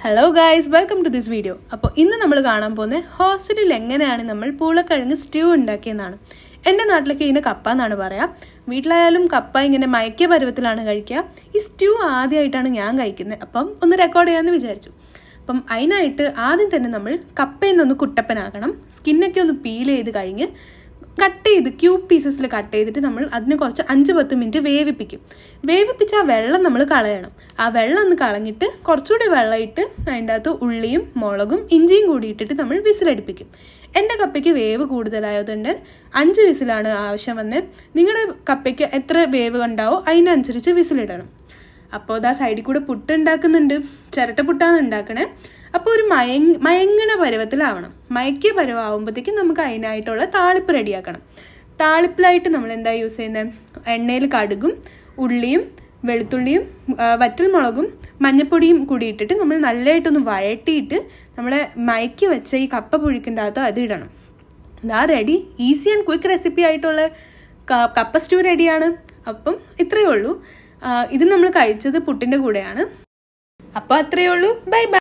Hello guys, welcome to this video. അപ്പോൾ ഇന്ന് നമ്മൾ കാണാൻ പോകുന്നത് ഹോസ്റ്റലിൽ എങ്ങനെയാണ് നമ്മൾ പൂളക്കിഴങ്ങ് സ്റ്റ്യൂ ഉണ്ടാക്കിയെന്നാണ്. എൻ്റെ നാട്ടിലൊക്കെ ഇതിന് കപ്പ എന്നാണ് പറയാം. വീട്ടിലായാലും കപ്പ ഇങ്ങനെ മയക്കിയ പരുവത്തിലാണ് കഴിക്കുക. ഈ സ്റ്റ്യൂ ആദ്യമായിട്ടാണ് ഞാൻ കഴിക്കുന്നത്, അപ്പം ഒന്ന് റെക്കോർഡ് ചെയ്യാമെന്ന് വിചാരിച്ചു. അപ്പം അതിനായിട്ട് ആദ്യം തന്നെ നമ്മൾ കപ്പയിൽ നിന്നൊന്ന് കുട്ടപ്പനാക്കണം. സ്കിന്നൊക്കെ ഒന്ന് പീൽ ചെയ്ത് കഴിഞ്ഞ് കട്ട് ചെയ്ത് ക്യൂബ് പീസസിൽ കട്ട് ചെയ്തിട്ട് നമ്മൾ അതിനെ കുറച്ച് 5-10 മിനിറ്റ് വേവിപ്പിച്ച് ആ വെള്ളം നമ്മൾ കളയണം. ആ വെള്ളം ഒന്ന് കളഞ്ഞിട്ട് കുറച്ചുകൂടി വെള്ളമിട്ട് അതിൻ്റെ അകത്ത് ഉള്ളിയും മുളകും ഇഞ്ചിയും കൂടി ഇട്ടിട്ട് നമ്മൾ വിസിലടിപ്പിക്കും. എൻ്റെ കപ്പയ്ക്ക് വേവ് കൂടുതലായതുകൊണ്ട് 5 വിസിലാണ് ആവശ്യം വന്നത്. നിങ്ങളുടെ കപ്പയ്ക്ക് എത്ര വേവ് ഉണ്ടാവോ അതിനനുസരിച്ച് വിസിലിടണം. അപ്പോൾ ഇതാ സൈഡിൽ കൂടെ പുട്ട് ഉണ്ടാക്കുന്നുണ്ട്. ചിരട്ട പുട്ടാണ് ഉണ്ടാക്കണേ. അപ്പോൾ ഒരു മയങ്ങണ പരുവത്തിലാവണം. മയക്കിയ പരുവാകുമ്പോഴത്തേക്കും നമുക്ക് അതിനായിട്ടുള്ള താളിപ്പ് റെഡിയാക്കണം. താളിപ്പിലായിട്ട് നമ്മൾ എന്താ യൂസ് ചെയ്യുന്നത്? എണ്ണയിൽ കടുകും ഉള്ളിയും വെളുത്തുള്ളിയും വറ്റൽമുളകും മഞ്ഞൾപ്പൊടിയും കൂടി ഇട്ടിട്ട് നമ്മൾ നല്ലതായിട്ടൊന്ന് വഴട്ടിയിട്ട് നമ്മളെ മയക്കി വെച്ച ഈ കപ്പ പുഴുക്കിൻ്റെ അകത്ത് അത് ഇടണം. ഇതാ ready. Easy and quick recipe ആയിട്ടുള്ള കപ്പ സ്റ്റ്യൂ റെഡിയാണ്. അപ്പം ഇത്രയേ ഉള്ളൂ. ഇത് നമ്മൾ കഴിച്ചത് പുട്ടിൻ്റെ കൂടെയാണ്. അപ്പോൾ അത്രയേ ഉള്ളൂ. Bye bye.